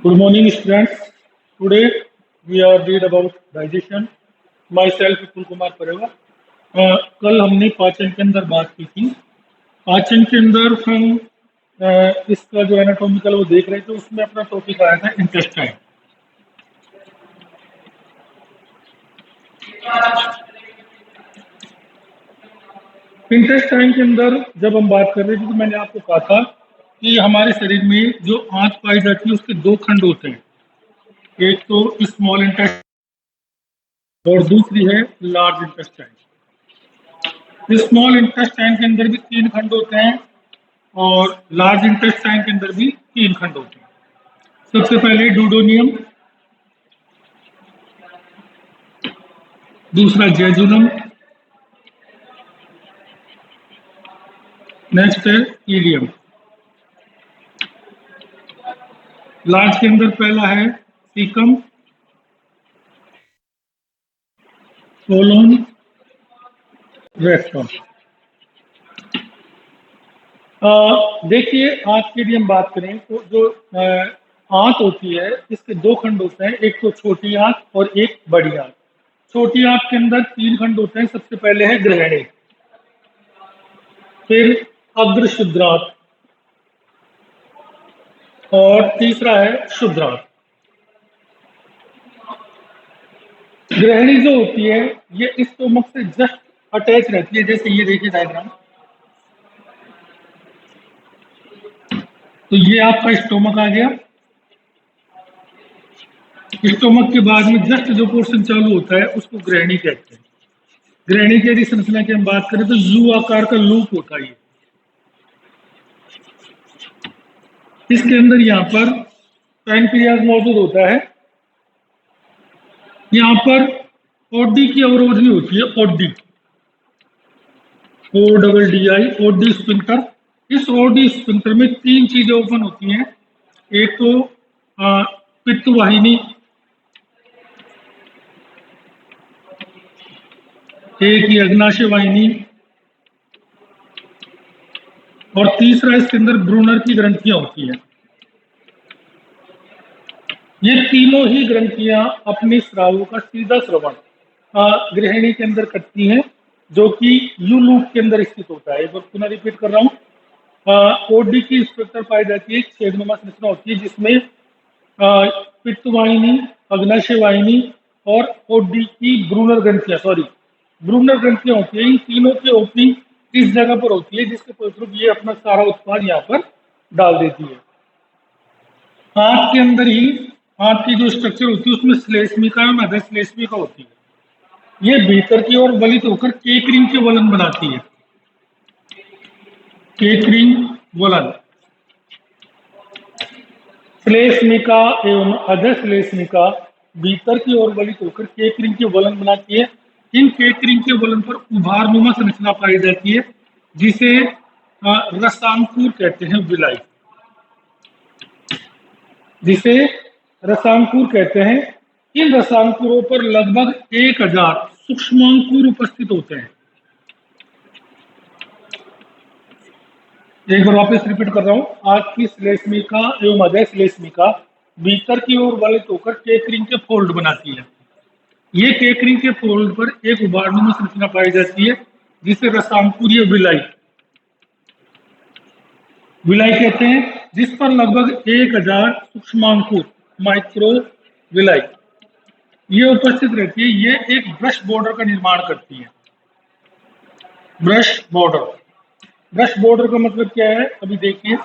Good morning, students. Today we are read about digestion. Myself, Vipul Kumar Parewa. कल हमने पाचन के अंदर बात की थी। पाचन के अंदर हम इसका जो एनाटॉमिकल वो देख रहे थे, उसमें अपना टॉपिक आया था इंटेस्टाइन। इंटेस्टाइन के अंदर जब हम बात कर रहे थे तो मैंने आपको कहा था कि हमारे शरीर में जो आंत पाई जाती है उसके दो खंड होते हैं, एक तो स्मॉल इंटेस्टाइन और दूसरी है लार्ज इंटेस्टाइन। स्मॉल इंटेस्टाइन के अंदर भी तीन खंड होते हैं और लार्ज इंटेस्टाइन के अंदर भी तीन खंड होते हैं। सबसे पहले डूडोनियम, दूसरा जेजुनम, नेक्स्ट है इलियम। लार्ज के अंदर पहला है सीकम, कोलोन, रेक्टम। देखिए, आंत की यदि हम बात करें तो जो आंत होती है इसके दो खंड होते हैं, एक तो छोटी आंत और एक बड़ी आंत। छोटी आंत के अंदर तीन खंड होते हैं। सबसे पहले है ग्रहणी, फिर अग्रशुद्रांत और तीसरा है शुद्रांत। ग्रहणी जो होती है ये स्टोमक से जस्ट अटैच रहती है, जैसे ये देखिए डायग्राम। तो ये आपका स्टोमक आ गया। स्टोमक के बाद में जस्ट जो पोर्शन चालू होता है उसको ग्रहणी कहते हैं। ग्रहणी की यदि संरचना की हम बात करें तो यू आकार का लूप होता है। इसके अंदर यहाँ पर पैनक्रियाज मौजूद होता है। यहाँ पर ओडी की अवरोधनी होती है, OD, O double D I, OD sphincter. इस ओडी स्फिंक्टर में तीन चीजें ओपन होती हैं, एक तो पित्त वाहिनी, एक ही अग्नाशय वाहिनी और तीसरा इसके अंदर ब्रूनर की ग्रंथियां होती हैं। ये तीनों ही ग्रंथियां अपने स्रावों का सीधा श्रवण गृहिणी के अंदर करती हैं, जो कि यू लूप के अंदर स्थित होता है। एक बार पुनः रिपीट कर रहा हूँ। ओडी की स्ट्रक्चर पाई जाती है, छेदनुमा संरचना होती है जिसमें पित्त वाहिनी, अग्नाशय वाहिनी और ओडी की ब्रूनर ग्रंथियां होती है। इन तीनों की ओपनिंग इस जगह पर होती है, जिसके फलस्वरूप ये अपना सारा उत्पाद यहाँ पर डाल देती है। आंत के अंदर ही आंत की जो स्ट्रक्चर होती है उसमें श्लेष्मिका और मध्य श्लेष्मिका होती है। ये भीतर की ओर वलित होकर केक रिंग के वलन बनाती है। केक रिंग वलन, श्लेष्मिका एवं अधः श्लेष्मिका भीतर की ओर वलित होकर केक रिंग के वलन बनाती है। इन केक रिंग के वलन पर उभारनुमा संरचना पाई जाती है, जिसे रसांकुर कहते हैं, विलाई, जिसे रसांकुर कहते हैं। इन रसांकुरों पर लगभग 1000 सूक्ष्मांकुर उपस्थित होते हैं। एक बार वापस रिपीट कर रहा हूं। आंत की श्लेष्मिका एवं अधः श्लेष्मिका भीतर की ओर वलित होकर केक रिंग के फोल्ड बनाती है। ये केक रिंग के फोल्ड पर एक उभारनुमा संरचना पाई जाती है, जिसे रसांकुर या विलाई कहते हैं, जिस पर लगभग 1000 सूक्ष्मांकुर माइक्रो विलाई ये उपस्थित रहती है। ये एक ब्रश बॉर्डर का निर्माण करती है। ब्रश बॉर्डर का मतलब क्या है, अभी देखिए।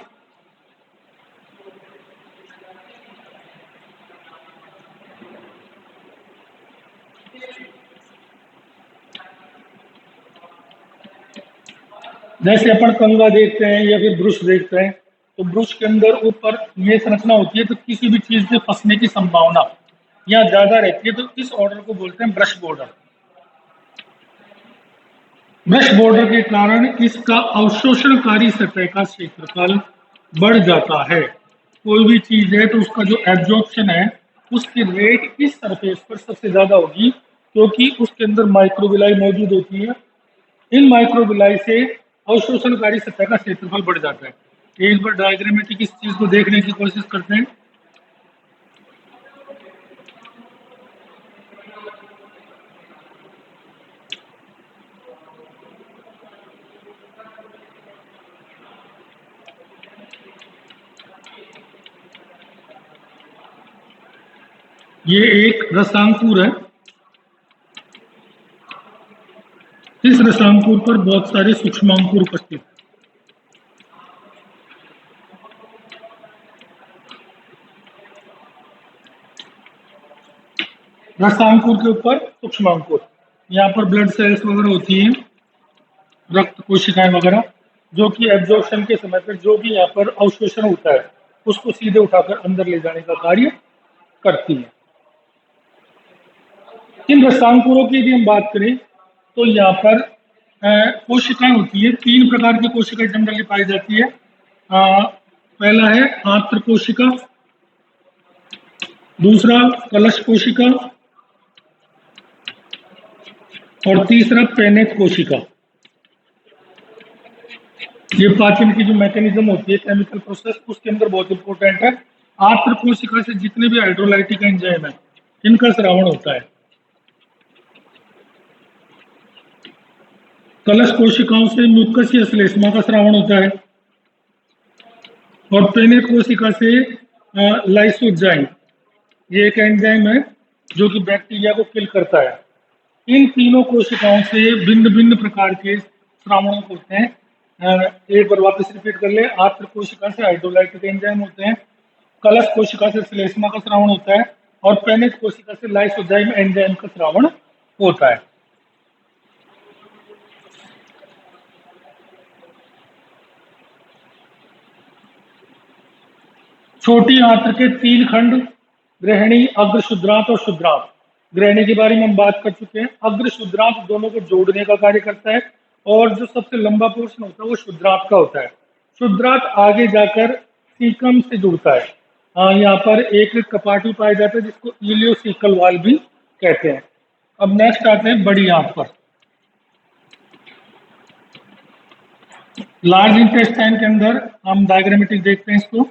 जैसे अपन कंगा देखते हैं या फिर ब्रुश देखते हैं, तो ब्रुश के अंदर ऊपर ये संरचना होती है, तो किसी भी चीज से फंसने की संभावना यहाँ ज्यादा रहती है, तो इस ऑर्डर को बोलते हैं ब्रश बॉर्डर। ब्रश बॉर्डर के कारण इसका अवशोषणकारी सतह का क्षेत्रफल बढ़ जाता है। कोई भी चीज है तो उसका जो एब्जॉर्प्शन है उसकी रेट इस सरफेस पर सबसे ज्यादा होगी, क्योंकि उसके अंदर माइक्रोविलाई मौजूद होती है। इन माइक्रोविलाई से अवशोषणकारी सतह का क्षेत्रफल बढ़ जाता है। एक बार डायग्रामेटिक इस चीज को देखने की कोशिश करते हैं। ये एक रसांकुर है। इस रसांकुर पर बहुत सारे सूक्ष्मांकुर उपस्थित हैं। रसांकुर के ऊपर सूक्ष्मांकुर, यहाँ पर ब्लड सेल्स वगैरह होती हैं, रक्त कोशिकाएं वगैरह, जो कि एब्जॉर्प्शन के समय पर जो भी यहाँ पर अवशोषण होता है उसको सीधे उठाकर अंदर ले जाने का कार्य करती है। इन रसांकुरों की यदि हम बात करें तो यहाँ पर कोशिकाएं होती है, 3 प्रकार की कोशिकाएं जनरली पाई जाती है। पहला है आंत्र कोशिका, दूसरा कलश कोशिका और तीसरा पेनेट कोशिका। ये पाचन की जो मैकेनिज्म होती है, केमिकल प्रोसेस, उसके अंदर बहुत इंपॉर्टेंट है। आंत्र कोशिका से जितने भी हाइड्रोलाइटिक एंजाइम है इनका स्रावण होता है। कलश कोशिकाओं से म्यूकस या श्लेष्मा का स्रावण होता है और पेनेट कोशिका से लाइसोजाइम, ये एक एंजाइम है जो कि बैक्टीरिया को किल करता है। इन तीनों कोशिकाओं से भिन्न भिन्न प्रकार के स्रावण होते हैं। एक बार वापस रिपीट कर ले, आंत्र कोशिका से हाइड्रोलाइटिक एंजाइम होते हैं, कलश कोशिका से श्लेष्मा का स्रावण होता है और पेनेट कोशिका से लाइसोजाइम एंजाइम का स्रावण होता है। छोटी आंत्र के 3 खंड, ग्रहणी, अग्र शुद्रांत और शुद्रांत। ग्रहणी के बारे में हम बात कर चुके हैं। अग्र शुद्रांत दोनों को जोड़ने का कार्य करता है और जो सबसे लंबा पोर्शन होता है वो शुद्रांत का होता है। शुद्रांत आगे जाकर सीकम से जुड़ता है। यहाँ पर एक कपाटी पाया जाता है जिसको इलियोसिकल वाल भी कहते हैं। अब नेक्स्ट आते हैं बड़ी आंत पर। लार्ज इंटेस्टाइन के अंदर हम डायग्रामेटिक देखते हैं इसको।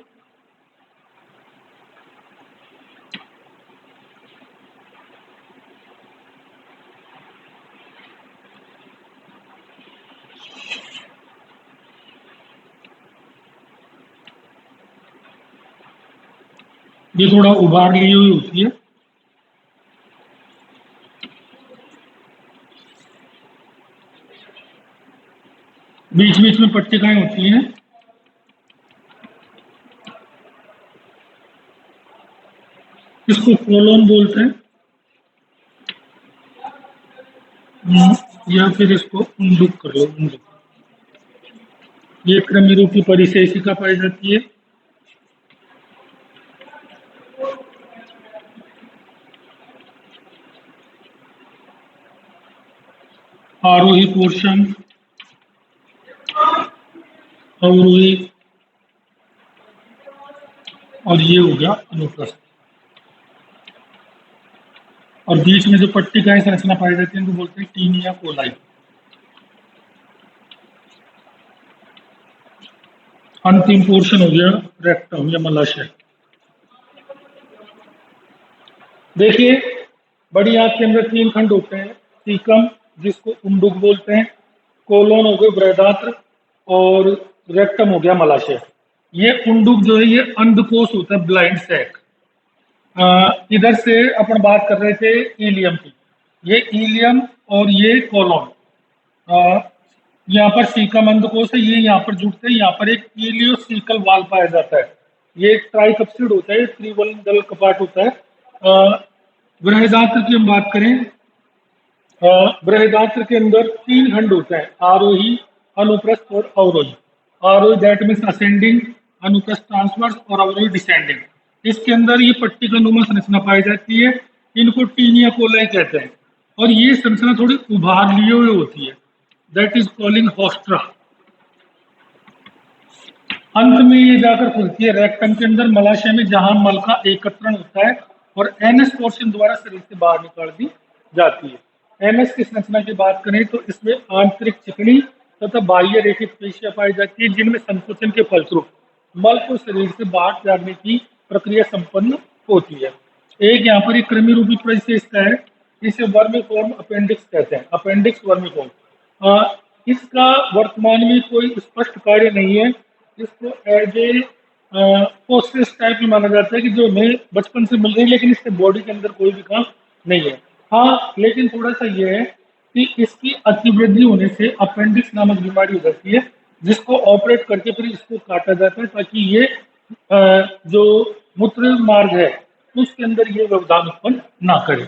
ये थोड़ा उभार ली हुई होती है। बीच बीच में पट्टिकाएं होती हैं। इसको कोलोन बोलते हैं या फिर इसको उंडुक कर लो, उंडुक। ये क्रमिरूपी परिशेषिका पाई जाती है। आरोही पोर्शन, अवरोही, और ये हो गया अनुप्रस्थ। और बीच में जो पट्टिकाएं संरचना पाई जाती है उनको बोलते हैं टीनिया कोलाई। अंतिम पोर्शन हो गया रेक्टम या मलाशय। देखिए, बड़ी आंत के अंदर 3 खंड होते हैं। सीकम, जिसको उंडुक बोलते हैं, कोलोन हो गए बृहदात्र, और रेक्टम हो गया मलाशय। ये उंडुक जो है ये अंडकोश होता है, ब्लाइंड सैक। इधर से अपन बात कर रहे थे इलियम की। ये इलियम और ये कोलोन, यहाँ पर सीकम अंडकोश है, ये यहाँ पर जुड़ते हैं। यहाँ पर एक इलियोसिकल वाल पाया जाता है। ये एक ट्राइकप्सिड होता है, त्रिवलन दल कपाट होता है। बृहदात्र की हम बात करें, बृहदात्र के अंदर 3 खंड होते हैं, आरोही, अनुप्रस्थ और अवरोही। आरोही दैट मीन्स असेंडिंग, अनुप्रस्थ ट्रांसवर्स और अवरोही डिसेंडिंग। इसके अंदर ये पट्टिका नुमा संरचना पाई जाती है। इनको टीनिया कोलाई कहते हैं और ये संरचना थोड़ी उभार लिए हुए होती है, दैट इज कॉलिंग होस्ट्रा। अंत में ये जाकर खुलती है रेक्टम के अंदर, मलाशय में, जहां मल का एकत्रण होता है और एनएस पोर्शन द्वारा शरीर से बाहर निकाल दी जाती है। एनएस की संरचना की बात करें तो इसमें आंतरिक चिकनी तथा बाह्य रेखित पेशियां पाई जाती है, जिनमें संकुचन के फलस्वरूप मल को शरीर से बाहर त्यागने की प्रक्रिया संपन्न होती है। एक यहाँ पर एक कृमि रूपी परिशेषता है, इसे वर्मिफॉर्म अपेंडिक्स कहते हैं, अपेंडिक्स वर्मिफॉर्म। इसका वर्तमान में कोई स्पष्ट कार्य नहीं है। इसको एज ए उसको उस टाइप में माना जाता है कि जो हमें बचपन से मिल रही है, लेकिन इसके बॉडी के अंदर कोई भी काम नहीं है। हाँ, लेकिन थोड़ा सा ये है कि इसकी अतिवृद्धि होने से अपेंडिक्स नामक बीमारी हो जाती है, जिसको ऑपरेट करके फिर इसको काटा जाता है ताकि ये जो मूत्र मार्ग है उसके अंदर ये व्यवधान उत्पन्न ना करे।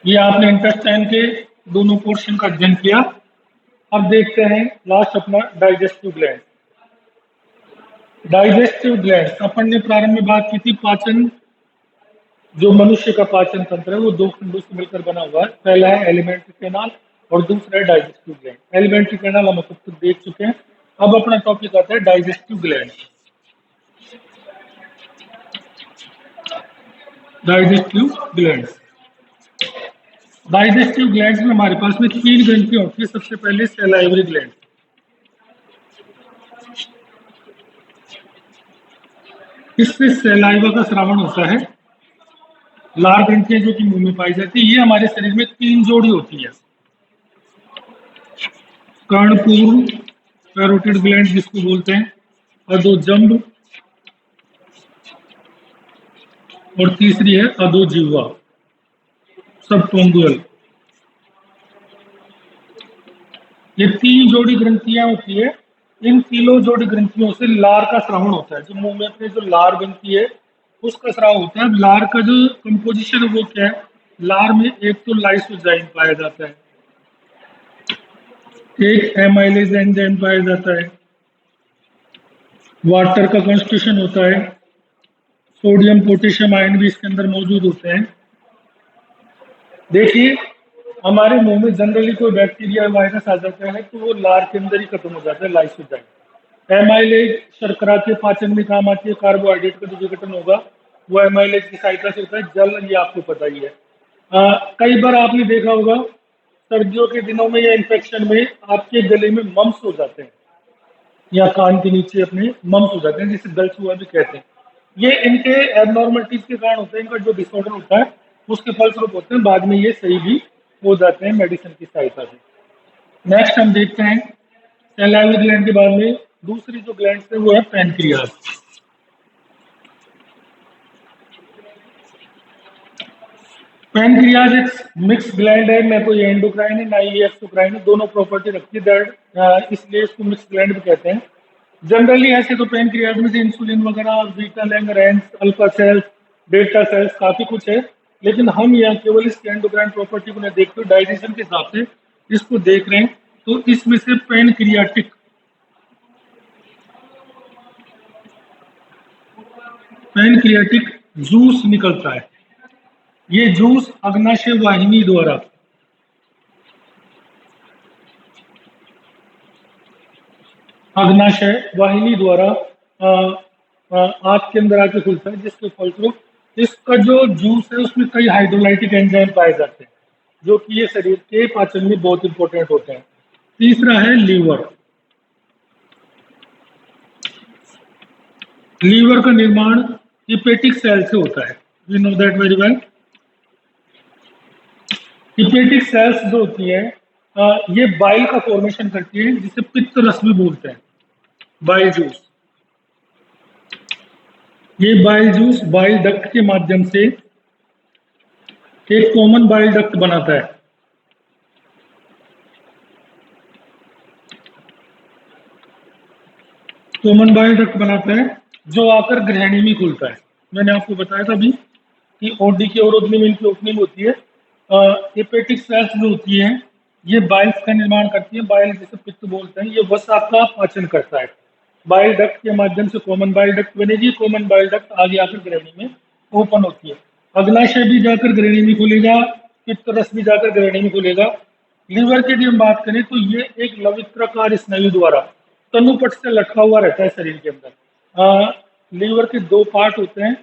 ये आपने इंटेस्टाइन के दोनों पोर्शन का अध्ययन किया। अब देखते हैं लास्ट अपना डाइजेस्टिव ग्लैंड। डाइजेस्टिव ग्लैंड अपन ने प्रारंभ में बात की थी, पाचन, जो मनुष्य का पाचन तंत्र है वो दो खंडों से मिलकर बना हुआ है। पहला है एलिमेंट्री कैनाल और दूसरा है डाइजेस्टिव ग्लैंड। एलिमेंट्री कैनाल हम अब तक देख चुके हैं। अब अपना टॉपिक आता है digestive gland. Digestive gland, digestive gland में हमारे पास में तीन ग्रंथियां होती है। सबसे पहले सैलाइवरी ग्लैंड, इससे सैलाइवा का स्रावन होता है। लार ग्रंथियां जो कि मुंह में पाई जाती है। ये हमारे शरीर में तीन जोड़ी होती है, कर्णपूर्ण पैरोटिड ग्लैंड जिसको बोलते हैं, अधोजंब, और तीसरी है अधोजिह्वा, सबटोंगुअल। ये तीन जोड़ी ग्रंथियां होती है। इन तीनों जोड़ी ग्रंथियों से लार का स्रावन होता है। जो मुंह में अपने जो लार बनती है उसका स्राव होता है। लार का जो कंपोजिशन है वो क्या है? लार में एक तो लाइसोजाइम पाया जाता है, एक एमाइलेज एंजाइम पाया जाता है, वाटर का कॉन्स्टिट्यूशन होता है, सोडियम पोटेशियम आयन भी इसके अंदर मौजूद होते हैं। देखिए, हमारे मुंह में जनरली कोई बैक्टीरिया वायरस आ जाता है तो वो लार के अंदर ही खत्म हो जाता है, लाइसोजाइम। एमाइलेज शर्करा के पाचन में काम आती है। कार्बोहाइड्रेट का जो विघटन होगा वो एमाइलेज की सहायता से होता है। जल, ये आपको पता ही है। कई बार आपने देखा होगा सर्दियों के दिनों में या इन्फेक्शन में आपके गले में मम्स हो जाते हैं या कान के नीचे अपने मम्स हो जाते हैं, जिसे गलछुआ भी कहते हैं। ये इनके एबनॉर्मलिटीज के कारण होते हैं। इनका जो डिसऑर्डर होता है उसके फलस्वरूप होते हैं। बाद में ये सही भी हो जाते हैं मेडिसिन की सहायता से। नेक्स्ट हम देखते हैं सैलाइवरी ग्लैंड के बाद में दूसरी जो ग्लैंड है वो है पैनक्रियाज। पैनक्रियाज एक मिक्स ग्लैंड है, ना तो ये एंडोक्राइन है ना ये एक्सोक्राइन है, दोनों प्रॉपर्टी रखती है, इसलिए इसको मिक्स ग्लैंड भी कहते हैं। जनरली ऐसे तो पैनक्रियाज में से इंसुलिन वगैरह, बीटा लैंगरेंस, अल्फा सेल्स, बेटा सेल्स काफी कुछ है, लेकिन हम यहाँ केवल इसके एंडोक्राइन प्रॉपर्टी को नहीं देखते, डाइजेशन के हिसाब से इसको देख रहे हैं। तो इसमें से पैनक्रियाटिक जूस निकलता है। ये जूस अग्नाशय वाहिनी द्वारा आंत के अंदर आके खुलता है, जिसके फलस्वरूप इसका जो जूस है उसमें कई हाइड्रोलाइटिक एंजाइम पाए जाते हैं, जो कि ये शरीर के पाचन में बहुत इंपॉर्टेंट होते हैं। तीसरा है लीवर। लीवर का निर्माण हिपेटिक सेल से होता है। We know that very well. Hepatic cells जो होती है ये बाइल का फॉर्मेशन करती है, जिसे पित्त रस भी बोलते हैं, बाइल जूस। ये बाइल जूस बाइल डक्ट के माध्यम से एक कॉमन बाइल डक्ट बनाता है। कॉमन बाइल डक्ट बनाता है जो आकर ग्रहणी में खुलता है। मैंने आपको बताया था अभी कि ओडी की और ओडनी में इनकी ओपनिंग होती है। हिपेटिक सेल्स जो होती है ये बाइल्स का निर्माण करती है। बाइल जिसे पित्त बोलते हैं, ये वसा का पाचन करता है। बाइल डक्ट के माध्यम से कॉमन बाइल डक्ट बनेगी। कॉमन बाइल डक्ट आगे आकर ग्रहणी में ओपन होती है। अग्नाशय भी जाकर ग्रहणी में खुलेगा, पित्त रस भी जाकर ग्रहणी में खुलेगा। लीवर की यदि हम बात करें तो ये एक लवित्रकार स्नायु द्वारा तनुपट से लटका हुआ रहता है शरीर के अंदर। लीवर के दो पार्ट होते हैं,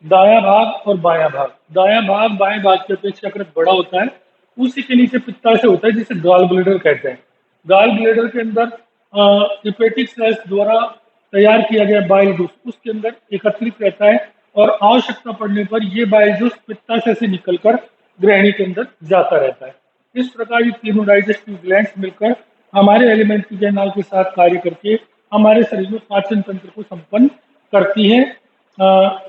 दायां भाग और बायां भाग। दायां भाग बाएं भाग की अपेक्षाकृत बड़ा होता है। उसी के नीचे पित्ताशय होता है, जिसे गॉल ब्लैडर कहते हैं। गॉल ब्लैडर के अंदर हिपेटिक सेल्स द्वारा तैयार किया गया बाइल जूस उसके अंदर एकत्रित रहता है, और आवश्यकता पड़ने पर यह बाइल जूस पित्ताशय से निकलकर ग्रहणी के अंदर जाता रहता है। इस प्रकार ये तीनों डाइजेस्टिव ग्लैंड्स मिलकर हमारे एलिमेंट्री कैनाल के साथ कार्य करके हमारे शरीर में पाचन तंत्र को संपन्न करती है।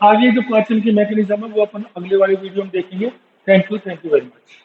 आगे जो पाचन की मैकेनिज्म है वो अपन अगले वाले वीडियो में देखेंगे। Thank you very much.